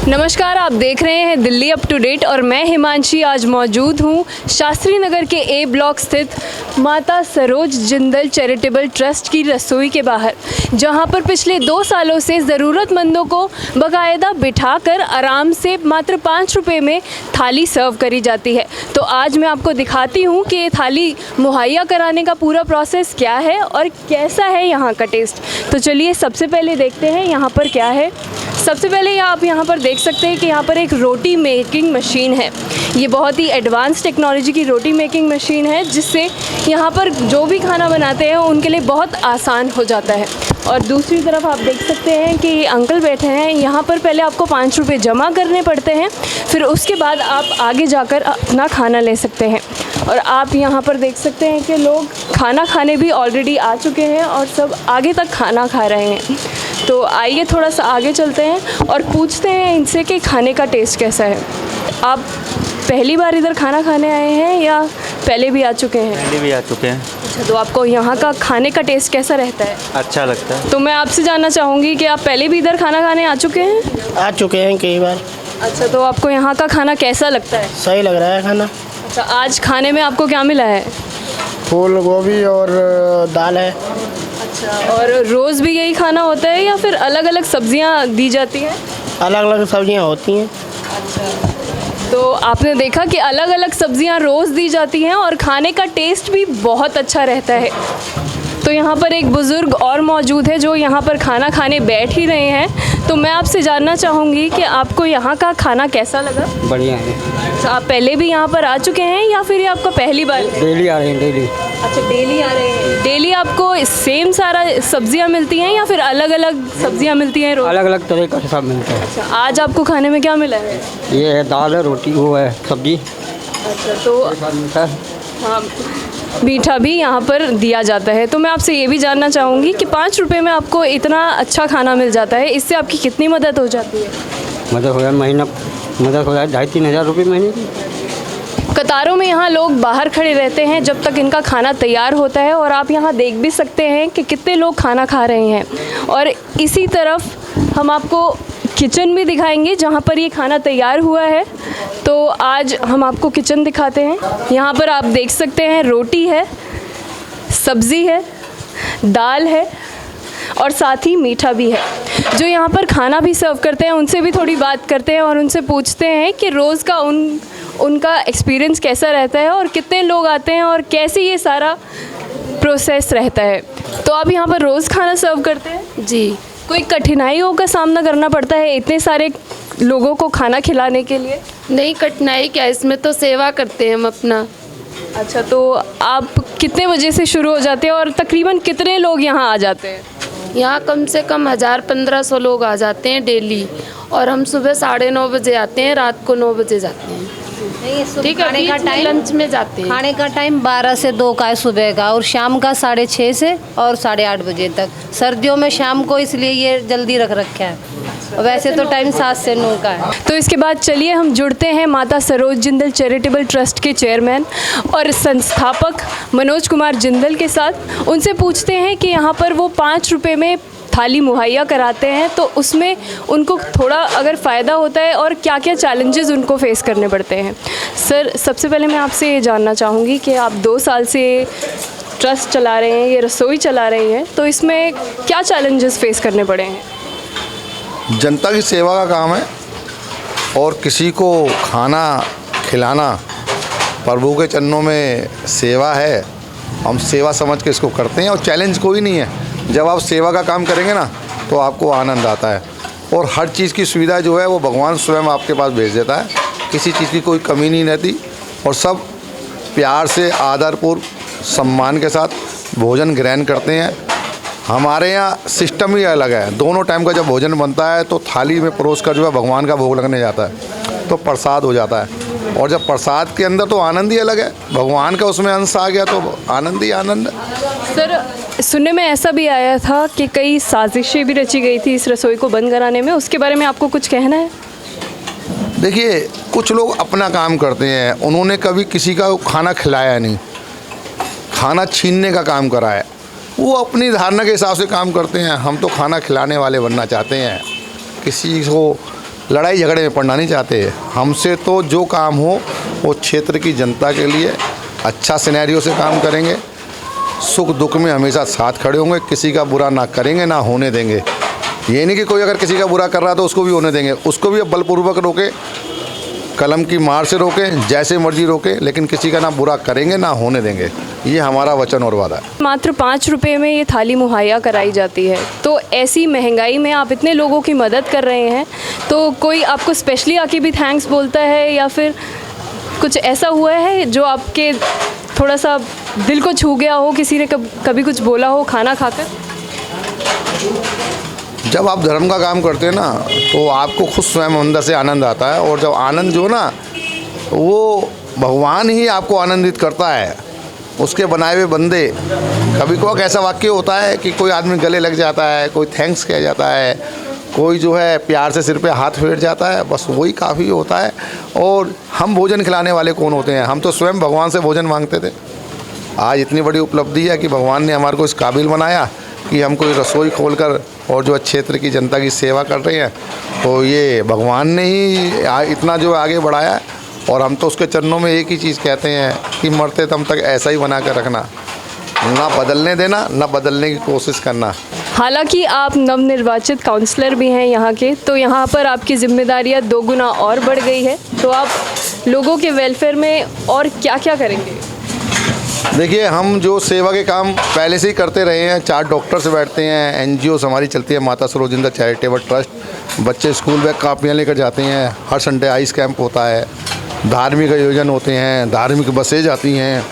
नमस्कार, आप देख रहे हैं दिल्ली अप टू डेट और मैं हिमांशी आज मौजूद हूँ शास्त्री नगर के ए ब्लॉक स्थित माता सरोज जिंदल चैरिटेबल ट्रस्ट की रसोई के बाहर, जहाँ पर पिछले 2 सालों से ज़रूरतमंदों को बाकायदा बिठाकर आराम से मात्र 5 रुपये में थाली सर्व करी जाती है। तो आज मैं आपको दिखाती हूँ कि ये थाली मुहैया कराने का पूरा प्रोसेस क्या है और कैसा है यहाँ का टेस्ट। तो चलिए सबसे पहले देखते हैं यहाँ पर क्या है। सबसे पहले आप यहाँ पर देख सकते हैं कि यहाँ पर एक रोटी मेकिंग मशीन है। ये बहुत ही एडवांस टेक्नोलॉजी की रोटी मेकिंग मशीन है, जिससे यहाँ पर जो भी खाना बनाते हैं उनके लिए बहुत आसान हो जाता है। और दूसरी तरफ आप देख सकते हैं कि ये अंकल बैठे हैं। यहाँ पर पहले आपको 5 रुपये जमा करने पड़ते हैं, फिर उसके बाद आप आगे जाकर अपना खाना ले सकते हैं। और आप यहाँ पर देख सकते हैं कि लोग खाना खाने भी ऑलरेडी आ चुके हैं और सब आगे तक खाना खा रहे हैं। तो आइए थोड़ा सा आगे चलते हैं और पूछते हैं इनसे कि खाने का टेस्ट कैसा है। आप पहली बार इधर खाना खाने आए हैं या पहले भी आ चुके हैं? पहले भी आ चुके हैं। अच्छा, तो आपको यहाँ का खाने का टेस्ट कैसा रहता है? अच्छा लगता है। तो मैं आपसे जानना चाहूँगी कि आप पहले भी इधर खाना खाने आ चुके हैं? आ चुके हैं कई बार। अच्छा, तो आपको यहाँ का खाना कैसा लगता है? सही लग रहा है खाना। अच्छा, आज खाने में आपको क्या मिला है? फूल गोभी और दाल है। अच्छा, और रोज़ भी यही खाना होता है या फिर अलग अलग सब्जियाँ दी जाती हैं? अलग अलग सब्जियां होती हैं। तो आपने देखा कि अलग अलग सब्जियां रोज़ दी जाती हैं और खाने का टेस्ट भी बहुत अच्छा रहता है। तो यहाँ पर एक बुज़ुर्ग और मौजूद है जो यहाँ पर खाना खाने बैठ ही रहे हैं। तो मैं आपसे जानना चाहूँगी कि आपको यहाँ का खाना कैसा लगा? बढ़िया है। तो आप पहले भी यहाँ पर आ चुके हैं या फिर ये आपका पहली बार? डेली आ रहे हैं, डेली। अच्छा, डेली आ रहे हैं। डेली आपको सेम सारा सब्जियाँ मिलती हैं या फिर अलग अलग सब्जियाँ मिलती हैं रोज़? अलग अलग तरह का सब मिलता है। अच्छा, आज आपको खाने में क्या मिला है? ये है दाल है, रोटी, वो है सब्जी। अच्छा, तो मीठा। हाँ, मीठा भी यहाँ पर दिया जाता है। तो मैं आपसे ये भी जानना चाहूँगी कि 5 रुपये में आपको इतना अच्छा खाना मिल जाता है, इससे आपकी कितनी मदद हो जाती है? मदद हो जाए महीना, मदद हो जाए 2,500-3 हज़ार रुपये महीने की। कतारों में यहाँ लोग बाहर खड़े रहते हैं जब तक इनका खाना तैयार होता है और आप यहाँ देख भी सकते हैं कि कितने लोग खाना खा रहे हैं। और इसी तरफ हम आपको किचन भी दिखाएंगे जहाँ पर ये खाना तैयार हुआ है। तो आज हम आपको किचन दिखाते हैं। यहाँ पर आप देख सकते हैं रोटी है, सब्ज़ी है, दाल है और साथ ही मीठा भी है। जो यहाँ पर खाना भी सर्व करते हैं उनसे भी थोड़ी बात करते हैं और उनसे पूछते हैं कि रोज़ का उनका एक्सपीरियंस कैसा रहता है और कितने लोग आते हैं और कैसे ये सारा प्रोसेस रहता है। तो आप यहाँ पर रोज़ खाना सर्व करते हैं? जी। कोई कठिनाइयों का सामना करना पड़ता है इतने सारे लोगों को खाना खिलाने के लिए? नहीं, कठिनाई क्या, इसमें तो सेवा करते हैं हम अपना। अच्छा, तो आप कितने बजे से शुरू हो जाते हैं और तकरीबन कितने लोग यहाँ आ जाते हैं? यहाँ कम से कम 1000-1500 लोग आ जाते हैं डेली। और हम सुबह 9:30 बजे आते हैं, रात को 9 बजे जाते हैं। ठीक है, खाने का टाइम लंच में जाते हैं। खाने का टाइम 12 से 2 का है सुबह का, और शाम का 6:30 से और 8:30 बजे तक। सर्दियों में शाम को इसलिए ये जल्दी रख रखा है, वैसे तो टाइम 7 से 9 का है। तो इसके बाद चलिए हम जुड़ते हैं माता सरोज जिंदल चैरिटेबल ट्रस्ट के चेयरमैन और संस्थापक मनोज कुमार जिंदल के साथ। उनसे पूछते हैं कि यहाँ पर वो 5 रुपये में थाली मुहैया कराते हैं तो उसमें उनको थोड़ा अगर फ़ायदा होता है और क्या क्या चैलेंजेस उनको फेस करने पड़ते हैं। सर, सबसे पहले मैं आपसे ये जानना चाहूँगी कि आप 2 साल से ट्रस्ट चला रहे हैं, ये रसोई चला रही हैं, तो इसमें क्या चैलेंजेस फेस करने पड़े हैं? जनता की सेवा का काम है और किसी को खाना खिलाना प्रभु के चरणों में सेवा है। हम सेवा समझ के इसको करते हैं और चैलेंज कोई नहीं है। जब आप सेवा का काम करेंगे ना तो आपको आनंद आता है और हर चीज़ की सुविधा जो है वो भगवान स्वयं आपके पास भेज देता है। किसी चीज़ की कोई कमी नहीं रहती और सब प्यार से आदरपूर्व सम्मान के साथ भोजन ग्रहण करते हैं। हमारे यहाँ सिस्टम ही अलग है। दोनों टाइम का जब भोजन बनता है तो थाली में परोस कर जो है भगवान का भोग लगने जाता है तो प्रसाद हो जाता है। और जब प्रसाद के अंदर तो आनंद ही अलग है, भगवान का उसमें अंश आ गया तो आनंद ही आनंद। सर, सुनने में ऐसा भी आया था कि कई साजिशें भी रची गई थी इस रसोई को बंद कराने में, उसके बारे में आपको कुछ कहना है? देखिए, कुछ लोग अपना काम करते हैं, उन्होंने कभी किसी का खाना खिलाया नहीं, खाना छीनने का काम करा है। वो अपनी धारणा के हिसाब से काम करते हैं। हम तो खाना खिलाने वाले बनना चाहते हैं, किसी को लड़ाई झगड़े में पड़ना नहीं चाहते। हमसे तो जो काम हो वो क्षेत्र की जनता के लिए अच्छा सिनेरियो से काम करेंगे, सुख दुख में हमेशा साथ खड़े होंगे, किसी का बुरा ना करेंगे ना होने देंगे। ये नहीं कि कोई अगर किसी का बुरा कर रहा है तो उसको भी होने देंगे, उसको भी बलपूर्वक रोके, कलम की मार से रोकें, जैसे मर्जी रोकें, लेकिन किसी का ना बुरा करेंगे ना होने देंगे। ये हमारा वचन और वादा है। मात्र 5 रुपये में ये थाली मुहैया कराई जाती है, तो ऐसी महंगाई में आप इतने लोगों की मदद कर रहे हैं, तो कोई आपको स्पेशली आके भी थैंक्स बोलता है या फिर कुछ ऐसा हुआ है जो आपके थोड़ा सा दिल को छू गया हो, किसी ने कभी कुछ बोला हो खाना खाकर? जब आप धर्म का काम करते हैं ना तो आपको खुद स्वयं अंदर से आनंद आता है, और जब आनंद जो ना वो भगवान ही आपको आनंदित करता है, उसके बनाए हुए बंदे। कभी कोई ऐसा वाक्य होता है कि कोई आदमी गले लग जाता है, कोई थैंक्स कह जाता है, कोई जो है प्यार से सिर पे हाथ फेर जाता है, बस वही काफ़ी होता है। और हम भोजन खिलाने वाले कौन होते हैं? हम तो स्वयं भगवान से भोजन मांगते थे। आज इतनी बड़ी उपलब्धि है कि भगवान ने हमारे को इस काबिल बनाया कि हम कोई रसोई खोलकर और जो क्षेत्र की जनता की सेवा कर रहे हैं, तो ये भगवान ने ही इतना जो आगे बढ़ाया है। और हम तो उसके चरणों में एक ही चीज़ कहते हैं कि मरते दम तक ऐसा ही बना कर रखना, ना बदलने देना, ना बदलने की कोशिश करना। हालांकि आप नवनिर्वाचित काउंसलर भी हैं यहाँ के, तो यहाँ पर आपकी जिम्मेदारियाँ 2 गुना और बढ़ गई है, तो आप लोगों के वेलफेयर में और क्या क्या करेंगे? देखिए, हम जो सेवा के काम पहले से ही करते रहे हैं, 4 डॉक्टर्स बैठते हैं, NGOs हमारी चलती है, माता सरोज जिंदल चैरिटेबल ट्रस्ट, बच्चे स्कूल बैग कापियाँ लेकर जाते हैं, हर संडे आइस कैंप होता है, धार्मिक आयोजन होते हैं, धार्मिक बसें जाती हैं,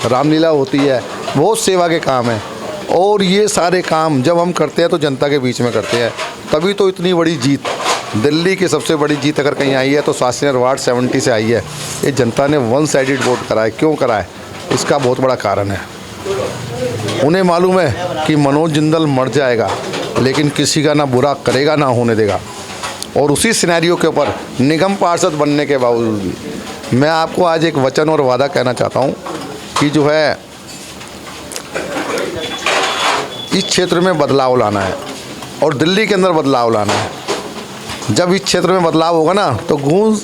रामलीला होती है, बहुत सेवा के काम हैं। और ये सारे काम जब हम करते हैं तो जनता के बीच में करते हैं, तभी तो इतनी बड़ी जीत, दिल्ली की सबसे बड़ी जीत अगर कहीं आई है तो शास्त्री नगर वार्ड 70 से आई है। ये जनता ने 1 साइडेड वोट करा है। क्यों करा है? इसका बहुत बड़ा कारण है, उन्हें मालूम है कि मनोज जिंदल मर जाएगा लेकिन किसी का ना बुरा करेगा ना होने देगा। और उसी सिनेरियो के ऊपर निगम पार्षद बनने के बावजूद भी मैं आपको आज एक वचन और वादा कहना चाहता हूँ कि जो है इस क्षेत्र में बदलाव लाना है और दिल्ली के अंदर बदलाव लाना है। जब इस क्षेत्र में बदलाव होगा ना तो गूंज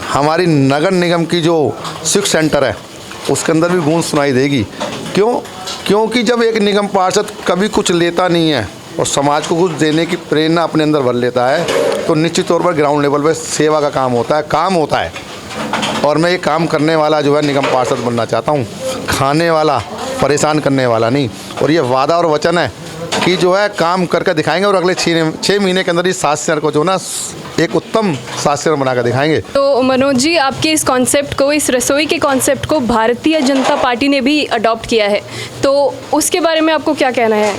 हमारी नगर निगम की जो 6 सेंटर है उसके अंदर भी गूंज सुनाई देगी। क्योंकि जब एक निगम पार्षद कभी कुछ लेता नहीं है और समाज को कुछ देने की प्रेरणा अपने अंदर भर लेता है, तो निश्चित तौर पर ग्राउंड लेवल पर सेवा का काम होता है। और मैं ये काम करने वाला जो है निगम पार्षद बनना चाहता हूँ, खाने वाला, परेशान करने वाला नहीं। और ये वादा और वचन है कि जो है काम करके दिखाएंगे और अगले 6 महीने के अंदर इस शास्त्री नगर को जो ना एक उत्तम शास्त्री नगर बनाकर दिखाएंगे। तो मनोज जी, आपके इस कॉन्सेप्ट को, इस रसोई के कॉन्सेप्ट को भारतीय जनता पार्टी ने भी अडॉप्ट किया है, तो उसके बारे में आपको क्या कहना है?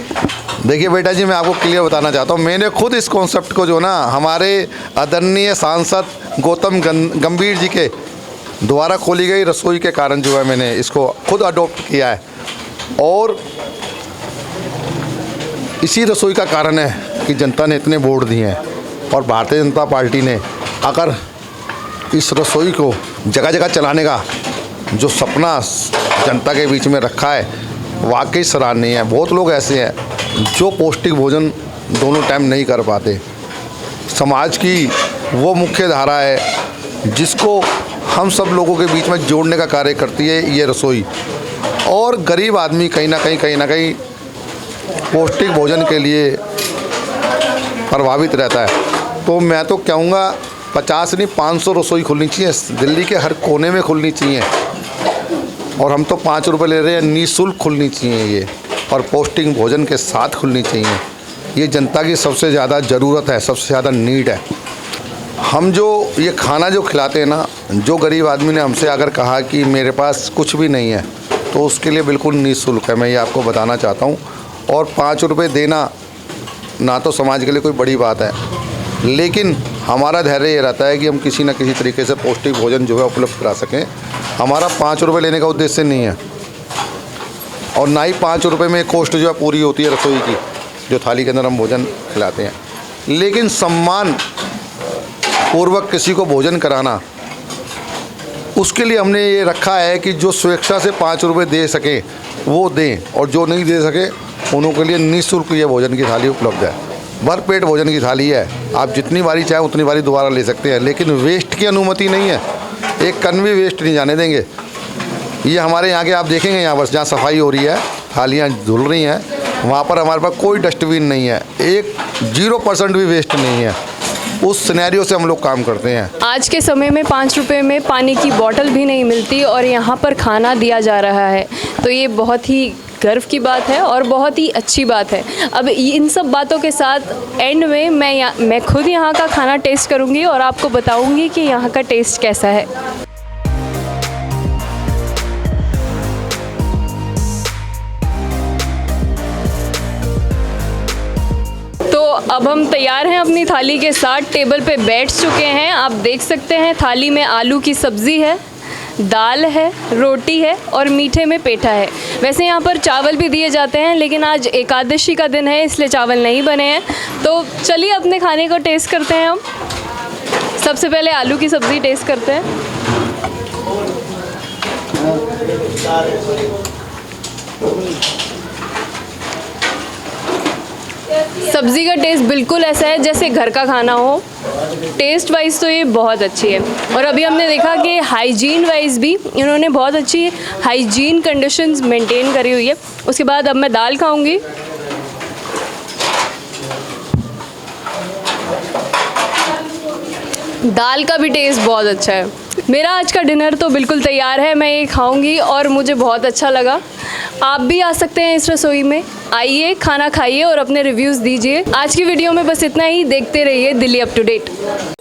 देखिए बेटा जी, मैं आपको क्लियर बताना चाहता हूँ, मैंने खुद इस कॉन्सेप्ट को जो ना हमारे आदरणीय सांसद गौतम गंभीर जी के द्वारा खोली गई रसोई के कारण जो है मैंने इसको खुद अडॉप्ट किया है। और इसी रसोई का कारण है कि जनता ने इतने वोट दिए हैं और भारतीय जनता पार्टी ने अगर इस रसोई को जगह जगह चलाने का जो सपना जनता के बीच में रखा है, वाकई सराहनीय है। बहुत लोग ऐसे हैं जो पौष्टिक भोजन दोनों टाइम नहीं कर पाते। समाज की वो मुख्य धारा है जिसको हम सब लोगों के बीच में जोड़ने का कार्य करती है ये रसोई। और गरीब आदमी कहीं ना कहीं पौष्टिक भोजन के लिए प्रभावित रहता है। तो मैं तो कहूँगा 50 नहीं 500 रसोई खुलनी चाहिए, दिल्ली के हर कोने में खुलनी चाहिए। और हम तो 5 रुपये ले रहे हैं, निःशुल्क खुलनी चाहिए ये, और पौष्टिक भोजन के साथ खुलनी चाहिए। ये जनता की सबसे ज़्यादा ज़रूरत है, सबसे ज़्यादा नीड है। हम जो ये खाना जो खिलाते हैं ना, जो गरीब आदमी ने हमसे अगर कहा कि मेरे पास कुछ भी नहीं है, तो उसके लिए बिल्कुल निःशुल्क है, मैं ये आपको बताना चाहता हूँ। और 5 रुपये देना ना तो समाज के लिए कोई बड़ी बात है, लेकिन हमारा धैर्य ये रहता है कि हम किसी न किसी तरीके से पौष्टिक भोजन जो है उपलब्ध करा सकें। हमारा 5 रुपये लेने का उद्देश्य नहीं है, और ना ही 5 रुपये में कॉस्ट जो है पूरी होती है रसोई की, जो थाली के अंदर हम भोजन खिलाते हैं। लेकिन सम्मान पूर्वक किसी को भोजन कराना, उसके लिए हमने ये रखा है कि जो स्वेच्छा से 5 रुपये दे सकें वो दें, और जो नहीं दे सके उनों के लिए निःशुल्क ये भोजन की थाली उपलब्ध है। भरपेट भोजन की थाली है, आप जितनी बारी चाहें उतनी बारी दोबारा ले सकते हैं, लेकिन वेस्ट की अनुमति नहीं है, एक कण भी वेस्ट नहीं जाने देंगे। ये हमारे यहाँ के आप देखेंगे, यहाँ पर जहाँ सफाई हो रही है, थालियाँ धुल रही हैं, वहाँ पर हमारे पास कोई डस्टबिन नहीं है, एक 0% भी वेस्ट नहीं है। उस सिनेरियो से हम लोग काम करते हैं। आज के समय में 5 रुपए में पानी की बोतल भी नहीं मिलती और यहाँ पर खाना दिया जा रहा है, तो ये बहुत ही गर्व की बात है और बहुत ही अच्छी बात है। अब इन सब बातों के साथ एंड में मैं खुद यहाँ का खाना टेस्ट करूँगी और आपको बताऊँगी कि यहाँ का टेस्ट कैसा है। तो अब हम तैयार हैं, अपनी थाली के साथ टेबल पे बैठ चुके हैं। आप देख सकते हैं थाली में आलू की सब्ज़ी है, दाल है, रोटी है और मीठे में पेठा है। वैसे यहाँ पर चावल भी दिए जाते हैं, लेकिन आज एकादशी का दिन है इसलिए चावल नहीं बने हैं। तो चलिए अपने खाने को टेस्ट करते हैं। हम सबसे पहले आलू की सब्ज़ी टेस्ट करते हैं। सब्ज़ी का टेस्ट बिल्कुल ऐसा है जैसे घर का खाना हो। टेस्ट वाइज तो ये बहुत अच्छी है और अभी हमने देखा कि हाइजीन वाइज भी इन्होंने बहुत अच्छी हाइजीन कंडीशंस मेंटेन करी हुई है। उसके बाद अब मैं दाल खाऊंगी। दाल का भी टेस्ट बहुत अच्छा है। मेरा आज का डिनर तो बिल्कुल तैयार है, मैं ये खाऊंगी और मुझे बहुत अच्छा लगा। आप भी आ सकते हैं इस रसोई में, आइए खाना खाइए और अपने रिव्यूज़ दीजिए। आज की वीडियो में बस इतना ही। देखते रहिए दिल्ली अप टू डेट।